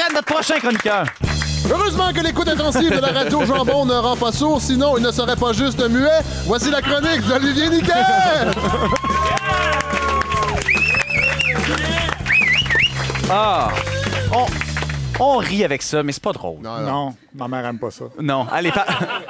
Yann, notre prochain chroniqueur. Heureusement que l'écoute intensive de la radio Jambon ne rend pas sourd, sinon il ne serait pas juste muet. Voici la chronique d'Olivier Niquet! Ah! On rit avec ça, mais c'est pas drôle. Non, ma mère aime pas ça. Non, allez,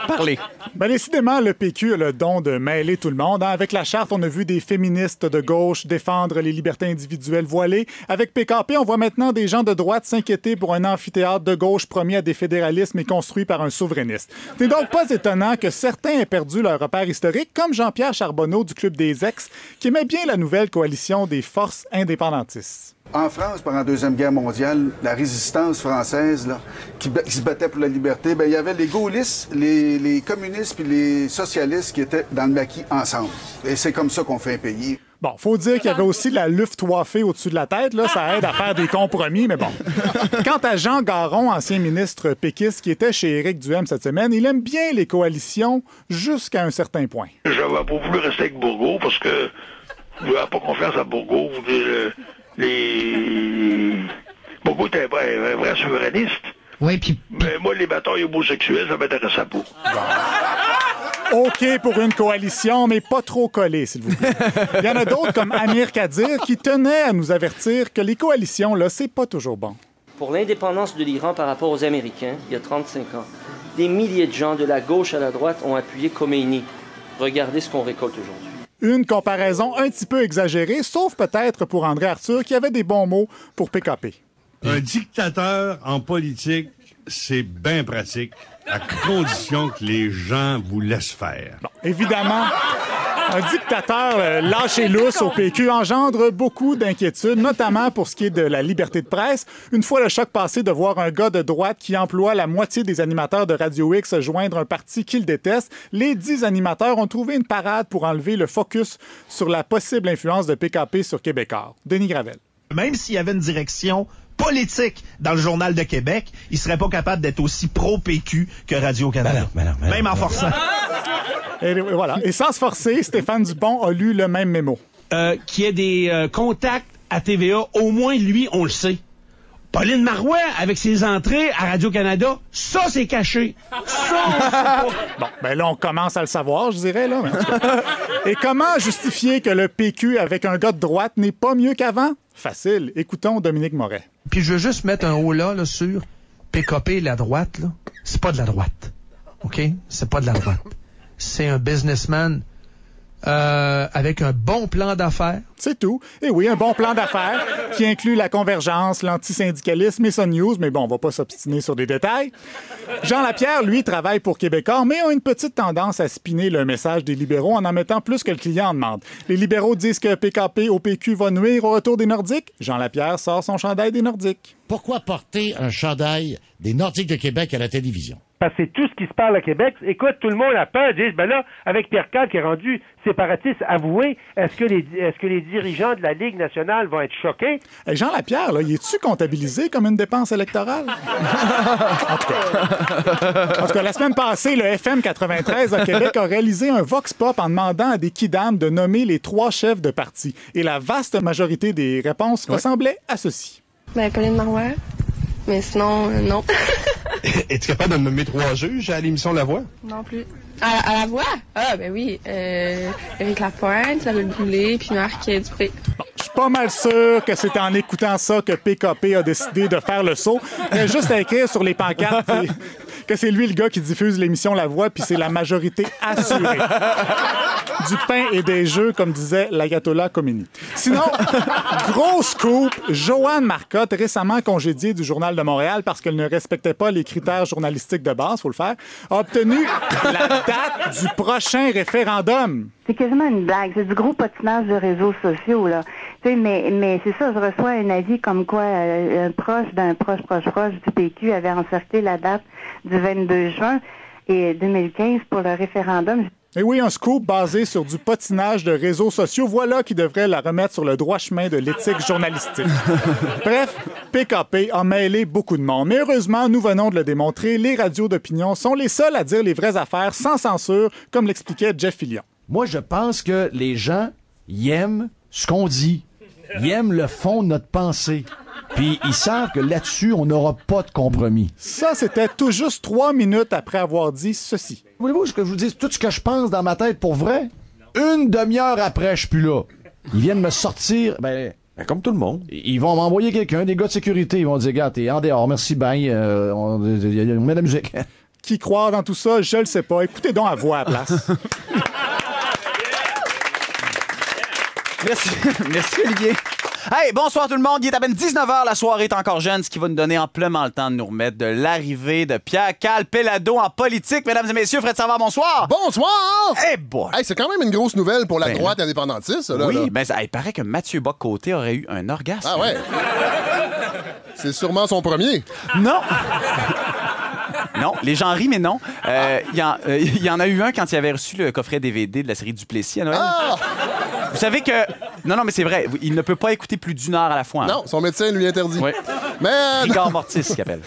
parlez. Ben, décidément, le PQ a le don de mêler tout le monde. Hein. Avec la charte, on a vu des féministes de gauche défendre les libertés individuelles voilées. Avec PKP, on voit maintenant des gens de droite s'inquiéter pour un amphithéâtre de gauche promis à des fédéralismes et construit par un souverainiste. C'est donc pas étonnant que certains aient perdu leur repère historique, comme Jean-Pierre Charbonneau du Club des Ex, qui aimait bien la nouvelle coalition des forces indépendantistes. En France, pendant la Deuxième Guerre mondiale, la résistance française là, qui se battait pour la liberté, il y avait les gaullistes, les communistes puis les socialistes qui étaient dans le maquis ensemble. Et c'est comme ça qu'on fait un pays. Bon, faut dire qu'il y avait aussi la Luftwaffe au-dessus de la tête. Là, ça aide à faire des compromis, mais bon. Quant à Jean Garon, ancien ministre péquiste qui était chez Éric Duhem cette semaine, il aime bien les coalitions jusqu'à un certain point. J'avais pas voulu rester avec Bourgault parce que je n'avais pas confiance à Bourgault. Bourgault était un vrai souverainiste. Oui, puis... Mais moi, les batailles homosexuelles, ça m'intéressait pas. OK pour une coalition, mais pas trop collée, s'il vous plaît. Il y en a d'autres, comme Amir Kadir, qui tenait à nous avertir que les coalitions, là, c'est pas toujours bon. Pour l'indépendance de l'Iran par rapport aux Américains, il y a 35 ans, des milliers de gens de la gauche à la droite ont appuyé Khomeini. Regardez ce qu'on récolte aujourd'hui. Une comparaison un petit peu exagérée, sauf peut-être pour André Arthur, qui avait des bons mots pour PKP. Un dictateur en politique, c'est bien pratique, à condition que les gens vous laissent faire. Bon, évidemment, un dictateur lâché lousse au PQ engendre beaucoup d'inquiétudes, notamment pour ce qui est de la liberté de presse. Une fois le choc passé de voir un gars de droite qui emploie la moitié des animateurs de Radio X joindre un parti qu'il déteste, les 10 animateurs ont trouvé une parade pour enlever le focus sur la possible influence de PKP sur Québécois. Denis Gravel. Même s'il y avait une direction politique dans le Journal de Québec, il serait pas capable d'être aussi pro-PQ que Radio-Canada. Même en forçant. Et voilà. Et sans se forcer, Stéphane Dupont a lu le même mémo. Qu'il y ait des contacts à TVA, au moins lui, on le sait. Pauline Marois, avec ses entrées à Radio-Canada, ça, c'est caché. Ça, on sait pas. Bon, ben là, on commence à le savoir, je dirais, là. Mais en tout cas. Et comment justifier que le PQ avec un gars de droite n'est pas mieux qu'avant? Facile. Écoutons Dominique Moret. Puis je veux juste mettre un haut là sur PKP, la droite, là. C'est pas de la droite. OK? C'est pas de la droite. C'est un businessman avec un bon plan d'affaires. C'est tout. Et oui, un bon plan d'affaires qui inclut la convergence, l'antisyndicalisme et Sun News, mais bon, on va pas s'obstiner sur des détails. Jean Lapierre, lui, travaille pour Québécois, mais a une petite tendance à spinner le message des libéraux en mettant plus que le client en demande. Les libéraux disent que PKP au PQ va nuire au retour des Nordiques. Jean Lapierre sort son chandail des Nordiques. Pourquoi porter un chandail des Nordiques de Québec à la télévision? Parce que c'est tout ce qui se parle à Québec. Écoute, tout le monde a peur. Ils disent, ben là, avec Pierre Carl qui est rendu séparatiste avoué, est-ce que les dirigeants de la Ligue nationale vont être choqués? Hey, Jean Lapierre, là, il est-tu comptabilisé comme une dépense électorale? En tout cas, la semaine passée, le FM 93 à Québec a réalisé un vox pop en demandant à des kidams de nommer les 3 chefs de parti. Et la vaste majorité des réponses ressemblait à ceci. Ben, Pauline Marois. Mais sinon, non. Es-tu capable de me nommer 3 juges à l'émission La Voix? Non plus. À la Voix? Ah, ben oui. Éric Lapointe, Isabelle Boulay, puis Marc Dupré. Bon, je suis pas mal sûr que c'est en écoutant ça que PKP a décidé de faire le saut. Il y a juste à écrire sur les pancartes que c'est lui le gars qui diffuse l'émission La Voix, puis c'est la majorité assurée. Du pain et des jeux, comme disait l'ayatollah Khomeini. Sinon, gros scoop, Joanne Marcotte, récemment congédiée du Journal de Montréal parce qu'elle ne respectait pas les critères journalistiques de base, faut le faire, a obtenu la date du prochain référendum. C'est quasiment une blague. C'est du gros patinage de réseaux sociaux, là. Tu sais, mais c'est ça, je reçois un avis comme quoi un proche d'un proche du PQ avait encerclé la date du 22 juin et 2015 pour le référendum. Et oui, un scoop basé sur du patinage de réseaux sociaux. Voilà qui devrait la remettre sur le droit chemin de l'éthique journalistique. Bref, PKP a mêlé beaucoup de monde. Mais heureusement, nous venons de le démontrer, les radios d'opinion sont les seuls à dire les vraies affaires sans censure, comme l'expliquait Jeff Fillion. Moi, je pense que les gens, ils aiment ce qu'on dit. Ils aiment le fond de notre pensée. Puis ils savent que là-dessus, on n'aura pas de compromis. Ça, c'était tout juste 3 minutes après avoir dit ceci. Voulez-vous que je vous dise tout ce que je pense dans ma tête pour vrai? Une demi-heure après, je suis plus là. Ils viennent me sortir, comme tout le monde. Ils vont m'envoyer quelqu'un, des gars de sécurité. Ils vont dire, gars, t'es en dehors, merci, bye, on met la musique. Qui croire dans tout ça, je le sais pas. Écoutez donc à voix à la place. Merci Olivier. Hey, bonsoir tout le monde. Il est à peine 19h, la soirée est encore jeune, ce qui va nous donner amplement le temps de nous remettre de l'arrivée de Pierre Calpelado en politique. Mesdames et messieurs, Fred Savard, bonsoir. Bonsoir. Hey boy. Hey, c'est quand même une grosse nouvelle pour la droite indépendantiste, ça, là. Oui, là. mais il paraît que Mathieu Bock-Côté aurait eu un orgasme. Ah ouais. C'est sûrement son premier. Non. Non, les gens rient, mais non. Il y en a eu un quand il avait reçu le coffret DVD de la série Duplessis à Noël. Ah! Vous savez que... Non, mais c'est vrai. Il ne peut pas écouter plus d'1 heure à la fois. Hein. Non, son médecin lui interdit. Oui. Mais... Rigor mortis, qu'il appelle.